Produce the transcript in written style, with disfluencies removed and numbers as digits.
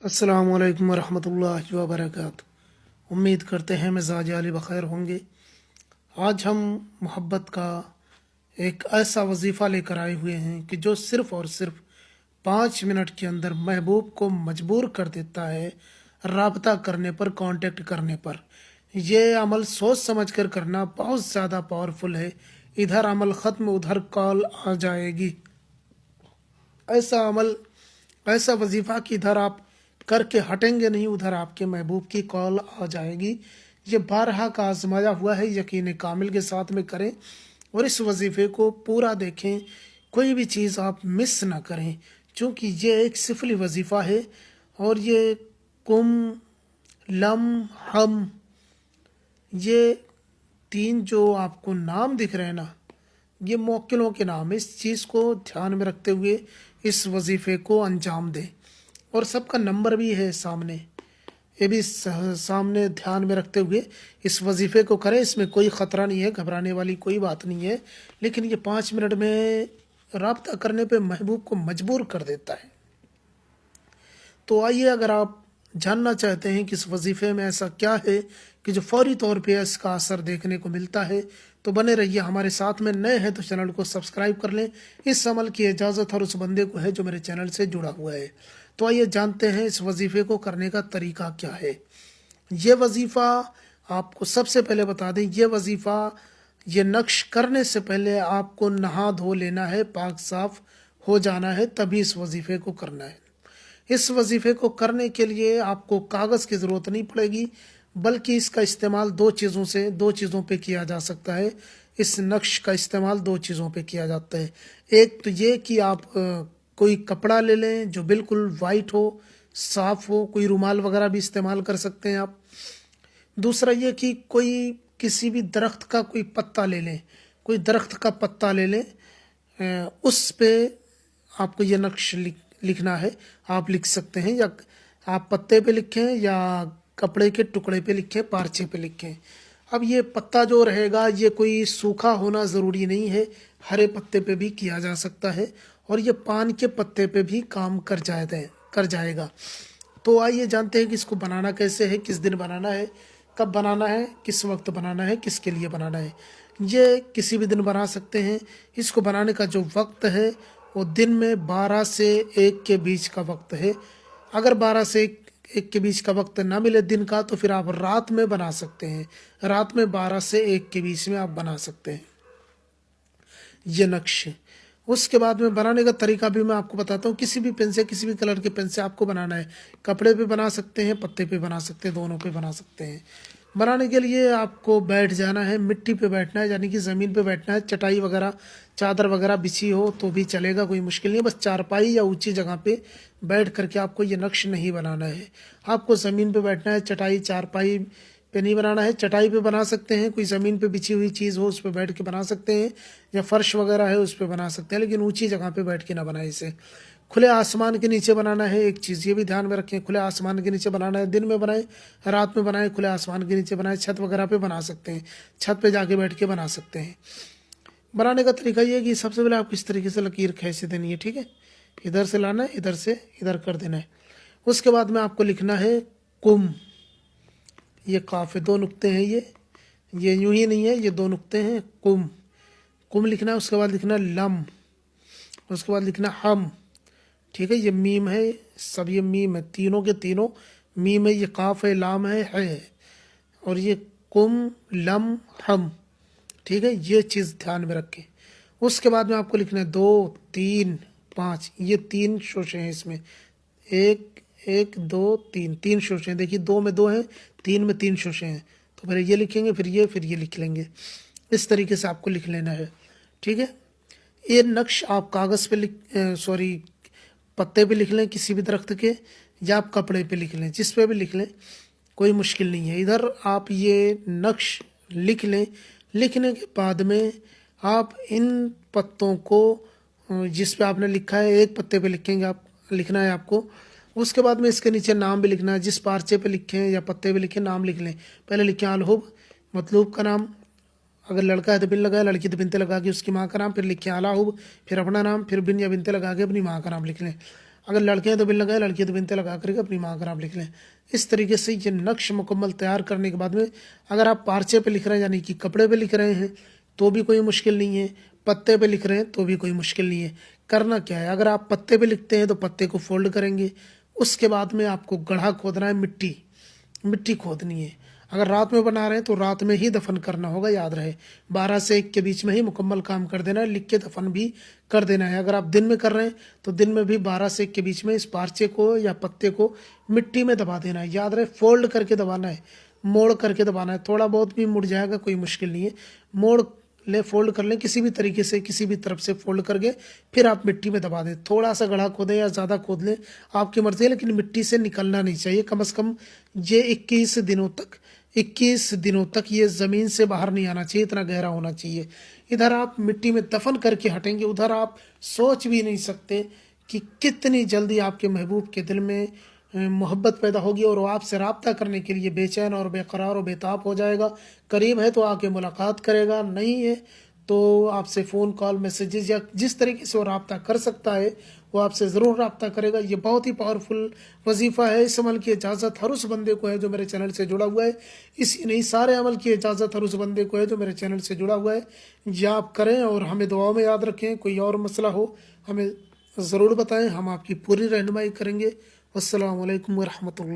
अस्सलामु अलैकुम वरहमतुल्लाहि वबरकातुहू। उम्मीद करते हैं मिजाज आली बखैर होंगे। आज हम मोहब्बत का एक ऐसा वजीफ़ा लेकर आए हुए हैं कि जो सिर्फ़ और सिर्फ 5 मिनट के अंदर महबूब को मजबूर कर देता है राबता करने पर, कांटेक्ट करने पर। ये अमल सोच समझ कर करना बहुत ज़्यादा पावरफुल है। इधर अमल ख़त्म, उधर कॉल आ जाएगी। ऐसा अमल, ऐसा वजीफ़ा कि इधर आप करके हटेंगे नहीं, उधर आपके महबूब की कॉल आ जाएगी। ये बारहा का आजमाया हुआ है, यकीन कामिल के साथ में करें और इस वजीफ़े को पूरा देखें। कोई भी चीज़ आप मिस ना करें, क्योंकि ये एक सिफली वजीफ़ा है। और ये कुम, लम, हम, ये तीन जो आपको नाम दिख रहे हैं ना, ये मौक्किलों के नाम है। इस चीज़ को ध्यान में रखते हुए इस वजीफ़े को अंजाम दें। और सबका नंबर भी है सामने, ये भी सामने ध्यान में रखते हुए इस वजीफ़े को करें। इसमें कोई ख़तरा नहीं है, घबराने वाली कोई बात नहीं है। लेकिन ये 5 मिनट में राब्ता करने पे महबूब को मजबूर कर देता है। तो आइए, अगर आप जानना चाहते हैं कि इस वजीफ़े में ऐसा क्या है कि जो फौरी तौर पे इसका असर देखने को मिलता है, तो बने रहिए हमारे साथ में। नए हैं तो चैनल को सब्सक्राइब कर लें। इस अमल की इजाज़त हर उस बंदे को है जो मेरे चैनल से जुड़ा हुआ है। तो आइए जानते हैं इस वजीफ़े को करने का तरीका क्या है। ये वजीफ़ा आपको सबसे पहले बता दें, ये वजीफ़ा, ये नक्श करने से पहले आपको नहा धो लेना है, पाक साफ हो जाना है, तभी इस वजीफ़े को करना है। इस वजीफ़े को करने के लिए आपको कागज़ की ज़रूरत नहीं पड़ेगी, बल्कि इसका इस्तेमाल दो चीज़ों पे किया जा सकता है। इस नक्श का इस्तेमाल दो चीज़ों पे किया जाता है। एक तो ये कि आप कोई कपड़ा ले लें जो बिल्कुल वाइट हो, साफ़ हो, कोई रुमाल वगैरह भी इस्तेमाल कर सकते हैं आप। दूसरा ये कि कोई किसी भी दरख्त का कोई पत्ता ले लें, कोई दरख्त का पत्ता ले लें, उस पे आपको ये नक्श लिखना है। आप लिख सकते हैं, या आप पत्ते पे लिखें या कपड़े के टुकड़े पे लिखें, पारचे पे लिखें। अब ये पत्ता जो रहेगा, ये कोई सूखा होना ज़रूरी नहीं है, हरे पत्ते पे भी किया जा सकता है और ये पान के पत्ते पे भी काम कर जाएगा। तो आइए जानते हैं कि इसको बनाना कैसे है, किस दिन बनाना है, कब बनाना है, किस वक्त बनाना है, किसके लिए बनाना है। ये किसी भी दिन बना सकते हैं। इसको बनाने का जो वक्त है वो दिन में 12 से 1 के बीच का वक्त है। अगर 12 से 1 के बीच का वक्त ना मिले दिन का, तो फिर आप रात में बना सकते हैं। रात में 12 से 1 के बीच में आप बना सकते हैं ये नक्श। उसके बाद में बनाने का तरीका भी मैं आपको बताता हूँ। किसी भी पेन से, किसी भी कलर के पेन से आपको बनाना है। कपड़े पे बना सकते हैं, पत्ते पे बना सकते हैं, दोनों पे बना सकते हैं। बनाने के लिए आपको बैठ जाना है, मिट्टी पे बैठना है, यानी कि ज़मीन पे बैठना है। चटाई वगैरह, चादर वगैरह बिछी हो तो भी चलेगा, कोई मुश्किल नहीं है। बस चारपाई या ऊंची जगह पे बैठ करके आपको ये नक्श नहीं बनाना है। आपको ज़मीन पे बैठना है, चटाई चारपाई पे नहीं बनाना है। चटाई पे बना सकते हैं, कोई ज़मीन पे बिछी हुई चीज़ हो उस पर बैठ के बना सकते हैं, या फर्श वगैरह है उस पर बना सकते हैं, लेकिन ऊंची जगह पे बैठ के ना बनाए इसे। खुले आसमान के नीचे बनाना है। एक चीज़ ये भी ध्यान में रखें, खुले आसमान के नीचे बनाना है। दिन में बनाएं, रात में बनाएं, खुले आसमान के नीचे बनाएं। छत वगैरह पे बना सकते हैं, छत पे जाके बैठ के बना सकते हैं। बनाने का तरीका ये है कि सबसे पहले आपको इस तरीके से लकीर खींच देनी है, ठीक है। इधर से लाना है, इधर से इधर कर देना है। उसके बाद में आपको लिखना है कुम। ये काफ़ी दो नुक्ते हैं, ये यूं ही नहीं है, ये दो नुक्ते हैं। कुम, कुम लिखना है। उसके बाद लिखना लम, उसके बाद लिखना हम, ठीक है। ये मीम है, सब ये मीम है, तीनों के तीनों मीम है। ये काफ है, लाम है, और ये कुम, लम, हम, ठीक है। ये चीज़ ध्यान में रखें। उसके बाद में आपको लिखना है 2, 3, 5। ये 3 शोशे हैं इसमें, 1, 1, 2, 3, 3 शोशे हैं। देखिए 2 में 2 हैं, 3 में 3 शोशे हैं। तो पहले ये लिखेंगे, फिर ये लिख लेंगे। इस तरीके से आपको लिख लेना है, ठीक है। ये नक्श आप कागज़ पे पत्ते पे लिख लें किसी भी दरख्त के, या आप कपड़े पे लिख लें, जिस पे भी लिख लें, कोई मुश्किल नहीं है। इधर आप ये नक्श लिख लें। लिखने के बाद में आप इन पत्तों को, जिस पे आपने लिखा है, एक पत्ते पे लिखेंगे आप, लिखना है आपको। उसके बाद में इसके नीचे नाम भी लिखना है। जिस पार्चे पे लिखें या पत्ते पे लिखें, नाम लिख लें। पहले लिखें अलहुब, मतलूब का नाम, अगर लड़का है तो बिन लगाए, लड़की तो बिनते लगा के उसकी माँ का नाम, फिर लिखें अलाहुब, फिर अपना नाम, फिर बिन या बिनते लगा के अपनी माँ का नाम लिख लें। अगर लड़के हैं तो बिन लगाए, लड़की है तो बिनते लगा करके अपनी माँ अगर आप लिख लें। इस तरीके से ये नक्श मुकम्मल तैयार करने के बाद में अगर आप पार्चे पे लिख रहे हैं यानी कि कपड़े पे लिख रहे हैं तो भी कोई मुश्किल नहीं है, पत्ते पे लिख रहे हैं तो भी कोई मुश्किल नहीं है। करना क्या है, अगर आप पत्ते पे लिखते हैं तो पत्ते को फोल्ड करेंगे, उसके बाद में आपको गड्ढा खोदना है, मिट्टी मिट्टी खोदनी है। अगर रात में बना रहे हैं तो रात में ही दफन करना होगा, याद रहे 12 से 1 के बीच में ही मुकम्मल काम कर देना है, लिख के दफन भी कर देना है। अगर आप दिन में कर रहे हैं तो दिन में भी 12 से 1 के बीच में इस पार्चे को या पत्ते को मिट्टी में दबा देना है। याद रहे फोल्ड करके दबाना है, मोड़ करके दबाना है। थोड़ा बहुत भी मुड़ जाएगा कोई मुश्किल नहीं है, मोड़ ले फोल्ड कर लें किसी भी तरीके से, किसी भी तरफ से फोल्ड करके फिर आप मिट्टी में दबा दें। थोड़ा सा गड्ढा खोदें या ज़्यादा खोद लें, आपकी मर्जी है, लेकिन मिट्टी से निकलना नहीं चाहिए। कम से कम ये 21 दिनों तक ये ज़मीन से बाहर नहीं आना चाहिए, इतना गहरा होना चाहिए। इधर आप मिट्टी में दफन करके हटेंगे, उधर आप सोच भी नहीं सकते कि कितनी जल्दी आपके महबूब के दिल में मोहब्बत पैदा होगी और वो आपसे रब्ता करने के लिए बेचैन और बेकरार और बेताब हो जाएगा। करीब है तो आके मुलाकात करेगा, नहीं है तो आपसे फ़ोन कॉल मैसेजेस या जिस तरीके से वो रब्ता कर सकता है वो आपसे ज़रूर रब्ता करेगा। ये बहुत ही पावरफुल वजीफ़ा है। इस अमल की इजाज़त हर उस बंदे को है जो मेरे चैनल से जुड़ा हुआ है। इसी नहीं, सारे अमल की इजाज़त हर उस बंदे को है जो मेरे चैनल से जुड़ा हुआ है। ये आप करें और हमें दुआओं में याद रखें। कोई और मसला हो हमें ज़रूर बताएं, हम आपकी पूरी रहनुमाई करेंगे। अस्सलामु अलैकुम व रहमतुल्लाह।